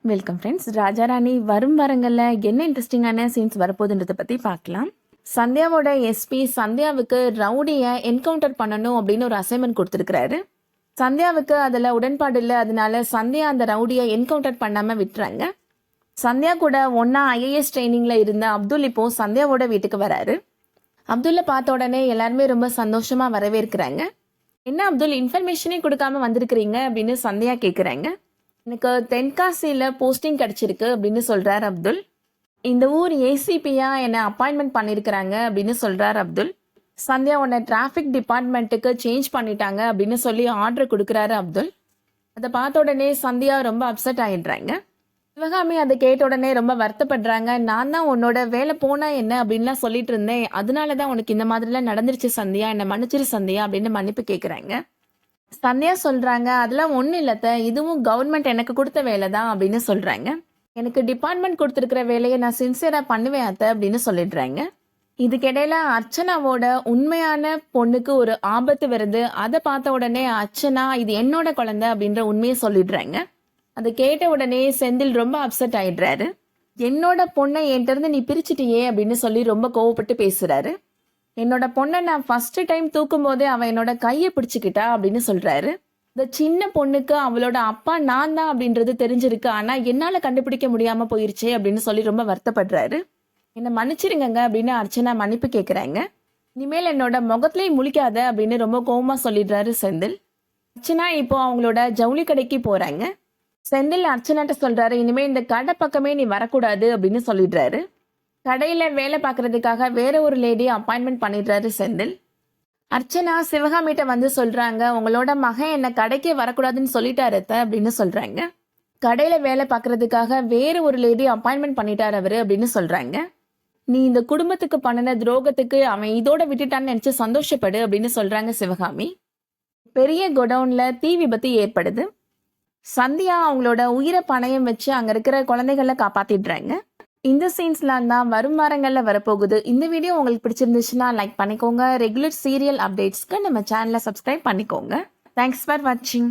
Welcome friends. Raja Rani வரும் வாரங்களில் என்ன இன்ட்ரெஸ்டிங்கான சீன்ஸ் வரப்போகுதுன்றதை பற்றி பார்க்கலாம். சந்தியாவோட எஸ்பி சந்தியாவுக்கு ரவுடியை என்கவுண்டர் பண்ணணும் அப்படின்னு ஒரு அசைன்மெண்ட் கொடுத்துருக்கிறாரு. சந்தியாவுக்கு அதில் உடன்பாடு இல்லை. அதனால சந்தியா அந்த ரவுடியை என்கவுண்டர் பண்ணாமல் விட்டுறாங்க. சந்தியா கூட ஒன்றா ஐஏஎஸ் ட்ரைனிங்கில் இருந்த அப்துல் இப்போ சந்தியாவோட வீட்டுக்கு வராரு. அப்துல்லை பார்த்த உடனே எல்லாருமே ரொம்ப சந்தோஷமாக வரவேற்கிறாங்க. என்ன அப்துல், இன்ஃபர்மேஷனே கொடுக்காம வந்திருக்கிறீங்க அப்படின்னு சந்தியா கேட்குறாங்க. எனக்கு தென்காசியில் போஸ்டிங் கிடச்சிருக்கு அப்படின்னு சொல்கிறார் அப்துல். இந்த ஊர் ஏசிபியாக என்னை அப்பாயின்மெண்ட் பண்ணியிருக்கிறாங்க அப்படின்னு சொல்கிறார் அப்துல். சந்தியா உன்னை டிராஃபிக் டிபார்ட்மெண்ட்டுக்கு சேஞ்ச் பண்ணிட்டாங்க அப்படின்னு சொல்லி ஆர்டர் கொடுக்குறாரு அப்துல். அதை பார்த்த உடனே சந்தியா ரொம்ப அப்செட் ஆகிடுறாங்க. சிவகாமி அதை கேட்ட உடனே ரொம்ப வருத்தப்படுறாங்க. நான் தான் உன்னோட வேலை போனால் என்ன அப்படின்லாம் சொல்லிட்டு இருந்தேன், அதனால தான் உனக்கு இந்த மாதிரிலாம் நடந்துருச்சு சந்தியா, என்னை மன்னிச்சிரு சந்தியா அப்படின்னு மன்னிப்பு கேட்குறாங்க. சந்தியா சொல்கிறாங்க, அதெல்லாம் ஒன்றும் இல்லத்த, இதுவும் கவர்மெண்ட் எனக்கு கொடுத்த வேலை தான் அப்படின்னு சொல்கிறாங்க. எனக்கு டிபார்ட்மெண்ட் கொடுத்துருக்கிற வேலையை நான் சின்சியராக பண்ணுவேன் அத்தை அப்படின்னு சொல்லிடுறாங்க. இதுக்கிடையில அர்ச்சனாவோட உண்மையான பொண்ணுக்கு ஒரு ஆபத்து வருது. அதை பார்த்த உடனே அர்ச்சனா இது என்னோட குழந்தை அப்படின்ற உண்மையை சொல்லிடுறாங்க. அதை கேட்ட உடனே செந்தில் ரொம்ப அப்செட் ஆயிடுறாரு. என்னோட பொண்ணை என்கிட்ட நீ பிரிச்சுட்டியே அப்படின்னு சொல்லி ரொம்ப கோவப்பட்டு பேசுறாரு. என்னோட பொண்ணை நான் ஃபர்ஸ்ட் டைம் தூக்கும் போதே அவன் என்னோட கையை பிடிச்சிக்கிட்டா அப்படின்னு சொல்றாரு. இந்த சின்ன பொண்ணுக்கு அவளோட அப்பா நான் தான் அப்படின்றது தெரிஞ்சிருக்கு, ஆனால் என்னால் கண்டுபிடிக்க முடியாமல் போயிருச்சே அப்படின்னு சொல்லி ரொம்ப வருத்தப்படுறாரு. என்னை மன்னிச்சிருங்க அப்படின்னு அர்ச்சனா மன்னிப்பு கேட்குறாங்க. இனிமேல் என்னோட முகத்திலேயே முழிக்காத அப்படின்னு ரொம்ப கோவமாக சொல்லிடுறாரு செந்தில். அர்ச்சனா இப்போ அவங்களோட ஜவுளி கடைக்கு போகிறாங்க. செந்தில் அர்ச்சனாட்ட சொல்கிறாரு, இனிமேல் இந்த கடை பக்கமே நீ வரக்கூடாது அப்படின்னு சொல்லிடுறாரு. கடையில் வேலை பார்க்கறதுக்காக வேற ஒரு லேடி அப்பாயின்மெண்ட் பண்ணிடுறாரு செந்தில். அர்ச்சனா சிவகாமிட்ட வந்து சொல்கிறாங்க, உங்களோட மகன் என்னை கடைக்கே வரக்கூடாதுன்னு சொல்லிட்டாரு அப்படின்னு சொல்கிறாங்க. கடையில் வேலை பார்க்கறதுக்காக வேற ஒரு லேடி அப்பாயின்மெண்ட் பண்ணிட்டார் அவர் அப்படின்னு சொல்கிறாங்க. நீ இந்த குடும்பத்துக்கு பண்ணின துரோகத்துக்கு அவன் இதோட விட்டுட்டான்னு நினச்சி சந்தோஷப்படு அப்படின்னு சொல்கிறாங்க சிவகாமி. பெரிய குடவுனில் தீ விபத்து ஏற்படுது. சந்தியா அவங்களோட உயிரை பணயம் வச்சு அங்கே இருக்கிற குழந்தைகளை காப்பாற்றிடுறாங்க. இந்த சீன்ஸ்லாம் தான் வரும் வாரங்களில் வரப்போகுது. இந்த வீடியோ உங்களுக்கு பிடிச்சிருந்துச்சுன்னா லைக் பண்ணிக்கோங்க. ரெகுலர் சீரியல் அப்டேட்ஸ்க்கு நம்ம சேனலை சப்ஸ்கிரைப் பண்ணிக்கோங்க. தேங்க்ஸ் ஃபார் வாட்சிங்.